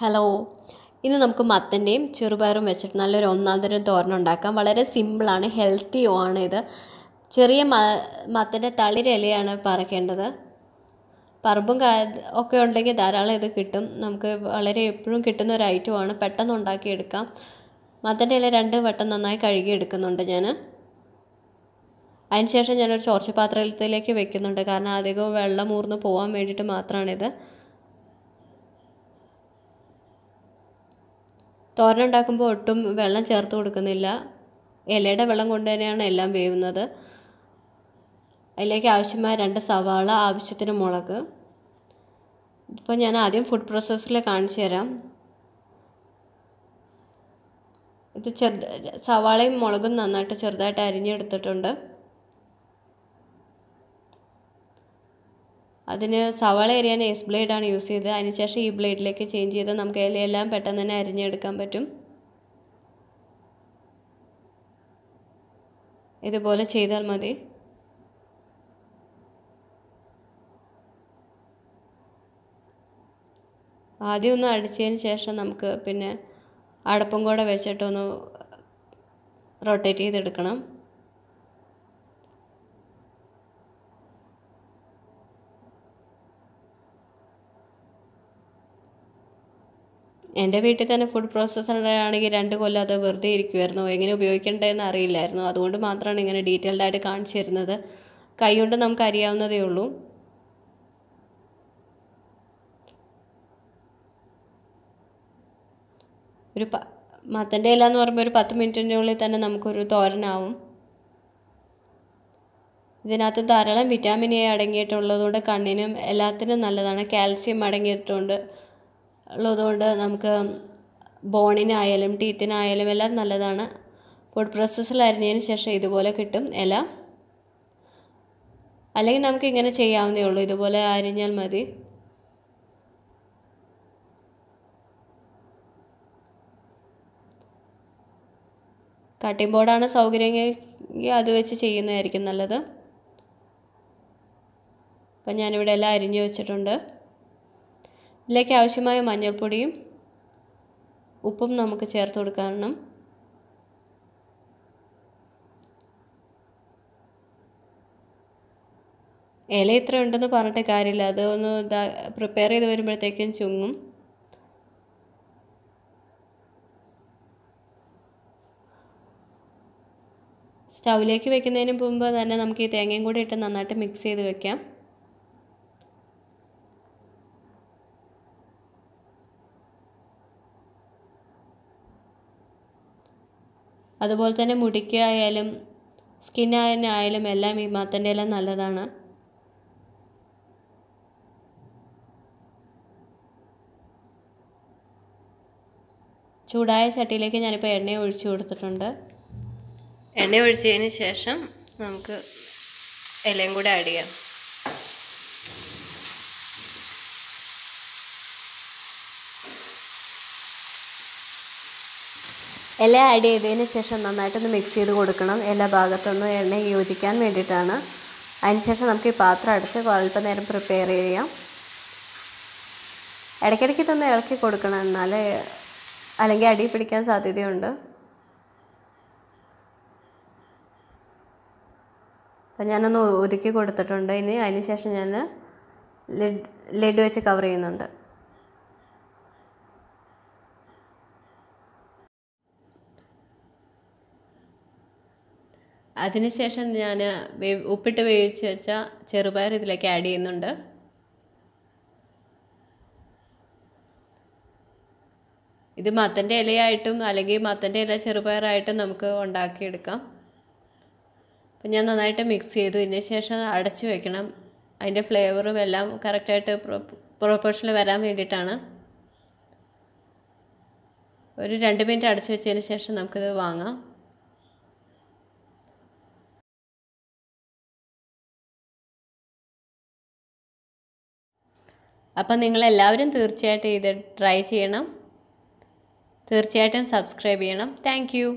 Hello, ഇന്ന് നമുക്ക് മത്തൻ്റെയും ചെറുപയറും വെച്ചിട്ട് നല്ലൊരു ഒന്നാന്തരം തോരൻ ഉണ്ടാക്കാം. വളരെ സിമ്പിളാണ്, ഹെൽത്തിയുമാണ് ഇത്. ചെറിയ മത്തൻ്റെ തളിരിലയാണ് പറിക്കേണ്ടത്. പറമ്പും ഒക്കെ ഉണ്ടെങ്കിൽ ധാരാളം ഇത് കിട്ടും. നമുക്ക് വളരെ എപ്പോഴും കിട്ടുന്ന ഒരു ഐറ്റമാണ്, പെട്ടെന്ന് ഉണ്ടാക്കിയെടുക്കാം. മത്തൻ്റെ ഇല 2 വട്ടം നന്നായി കഴുകി എടുക്കുന്നുണ്ട് ഞാൻ. അതിനുശേഷം ഞാനൊരു ചോർച്ച പാത്രത്തിലേക്ക് വെക്കുന്നുണ്ട്, കാരണം അധികം വെള്ളം ഊർന്ന് പോകാൻ വേണ്ടിയിട്ട് മാത്രമാണിത്. തോരൻ ഉണ്ടാക്കുമ്പോൾ ഒട്ടും വെള്ളം ചേർത്ത് കൊടുക്കുന്നില്ല. ഇലയുടെ വെള്ളം കൊണ്ട് തന്നെയാണ് എല്ലാം വേവുന്നത്. അതിലേക്ക് ആവശ്യമായ 2 സവാള, ആവശ്യത്തിന് മുളക്. ഇപ്പോൾ ഞാൻ ആദ്യം ഫുഡ് പ്രോസസ്സറിൽ കാണിച്ചു തരാം. ഇത് സവാളയും മുളകും നന്നായിട്ട് ചെറുതായിട്ട് അരിഞ്ഞെടുത്തിട്ടുണ്ട്. അതിന് സവാള അരിയാൻ എസ് ബ്ലേഡാണ് യൂസ് ചെയ്തത്. അതിനുശേഷം ഈ ബ്ലേഡിലേക്ക് ചേഞ്ച് ചെയ്ത് നമുക്ക് ഇലയെല്ലാം പെട്ടെന്ന് തന്നെ അരിഞ്ഞെടുക്കാൻ പറ്റും. ഇതുപോലെ ചെയ്താൽ മതി. ആദ്യം ഒന്ന് അടിച്ചതിന് ശേഷം നമുക്ക് പിന്നെ അടപ്പും കൂടെ വെച്ചിട്ടൊന്ന് റൊട്ടേറ്റ് ചെയ്തെടുക്കണം. എൻ്റെ വീട്ടിൽ തന്നെ ഫുഡ് പ്രോസസ്സർ ആണെങ്കിൽ 2 കൊല്ലം അത് വെറുതെ ഇരിക്കുമായിരുന്നു. എങ്ങനെ ഉപയോഗിക്കേണ്ടതെന്ന് അറിയില്ലായിരുന്നു. അതുകൊണ്ട് മാത്രമാണ് ഇങ്ങനെ ഡീറ്റെയിൽഡായിട്ട് കാണിച്ചു തരുന്നത്. കൈ കൊണ്ട് നമുക്ക് അറിയാവുന്നതേ ഉള്ളൂ. മത്തൻ്റെ ഇല എന്ന് പറയുമ്പോൾ ഒരു 10 മിനിറ്റിനുള്ളിൽ തന്നെ നമുക്കൊരു തോരനാവും. ഇതിനകത്ത് ധാരാളം വിറ്റാമിൻ എ അടങ്ങിയിട്ടുള്ളതുകൊണ്ട് കണ്ണിനും എല്ലാത്തിനും നല്ലതാണ്. കാൽസ്യം അടങ്ങിയിട്ടുണ്ട് ഉള്ളതുകൊണ്ട് നമുക്ക് ബോണിനായാലും ടീത്തിനായാലും എല്ലാം നല്ലതാണ്. ഫുഡ് പ്രോസസ്സറിൽ അരിഞ്ഞതിന് ശേഷം ഇതുപോലെ കിട്ടും ഇല. അല്ലെങ്കിൽ നമുക്ക് ഇങ്ങനെ ചെയ്യാവുന്നേ ഉള്ളൂ, ഇതുപോലെ അരിഞ്ഞാൽ മതി. കട്ടിംഗ് ബോർഡാണ് സൗകര്യമെങ്കിൽ അത് വെച്ച് ചെയ്യുന്നതായിരിക്കും നല്ലത്. അപ്പം ഞാനിവിടെ എല്ലാം അരിഞ്ഞു വെച്ചിട്ടുണ്ട്. ഇതിലേക്ക് ആവശ്യമായ മഞ്ഞൾപ്പൊടിയും ഉപ്പും നമുക്ക് ചേർത്ത് കൊടുക്കണം. ഇല ഇത്ര ഉണ്ടെന്ന് പറഞ്ഞിട്ട് കാര്യമില്ല, അതൊന്ന് പ്രിപ്പയർ ചെയ്ത് വരുമ്പോഴത്തേക്കും ചുങ്ങും. സ്റ്റൗവിലേക്ക് വെക്കുന്നതിന് മുമ്പ് തന്നെ നമുക്ക് ഈ തേങ്ങയും കൂടി ഇട്ട് നന്നായിട്ട് മിക്സ് ചെയ്ത് വെക്കാം. അതുപോലെ തന്നെ മുടിക്കായാലും സ്കിന്നായാലും എല്ലാം ഈ മത്തൻ്റെ ഇല നല്ലതാണ്. ചൂടായ ചട്ടിയിലേക്ക് ഞാനിപ്പോൾ എണ്ണ ഒഴിച്ചു കൊടുത്തിട്ടുണ്ട്. എണ്ണ ഒഴിച്ചതിന് ശേഷം നമുക്ക് ഇലയും കൂടെ ആഡ് ചെയ്യാം. ഇല ആഡ് ചെയ്തതിന് ശേഷം നന്നായിട്ടൊന്ന് മിക്സ് ചെയ്ത് കൊടുക്കണം. എല്ലാ ഭാഗത്തൊന്നും എണ്ണ യോജിക്കാൻ വേണ്ടിയിട്ടാണ്. അതിനുശേഷം നമുക്ക് ഈ പാത്രം അടച്ച് അല്പം നേരം പ്രിപ്പയർ ചെയ്യാം. ഇടയ്ക്കിടയ്ക്ക് ഇതൊന്ന് ഇളക്കി കൊടുക്കണം, എന്നാലേ അല്ലെങ്കിൽ അടി പിടിക്കാൻ സാധ്യതയുണ്ട്. അപ്പം ഞാനൊന്ന് ഒതുക്കി കൊടുത്തിട്ടുണ്ട്. ഇനി അതിന് ശേഷം ഞാൻ ലിഡ് വെച്ച് കവർ ചെയ്യുന്നുണ്ട്. അതിനുശേഷം ഞാൻ ഉപ്പിട്ട് വേവിച്ച് വെച്ച ചെറുപയർ ഇതിലേക്ക് ആഡ് ചെയ്യുന്നുണ്ട്. ഇത് മത്തൻ്റെ ഇലയായിട്ടും അല്ലെങ്കിൽ മത്തൻ്റെ ഇല ചെറുപയറായിട്ടും നമുക്ക് ഉണ്ടാക്കിയെടുക്കാം. അപ്പം ഞാൻ നന്നായിട്ട് മിക്സ് ചെയ്തു. ഇതിന് ശേഷം അടച്ചു വെക്കണം. അതിൻ്റെ ഫ്ലേവറും എല്ലാം കറക്റ്റായിട്ട് പ്രൊപ്പോർഷനിൽ വരാൻ വേണ്ടിയിട്ടാണ്. ഒരു 2 മിനിറ്റ് അടച്ചു വെച്ചതിന് ശേഷം നമുക്കിത് വാങ്ങാം. അപ്പം നിങ്ങളെല്ലാവരും തീർച്ചയായിട്ടും ഇത് ട്രൈ ചെയ്യണം. തീർച്ചയായിട്ടും സബ്സ്ക്രൈബ് ചെയ്യണം. Thank you.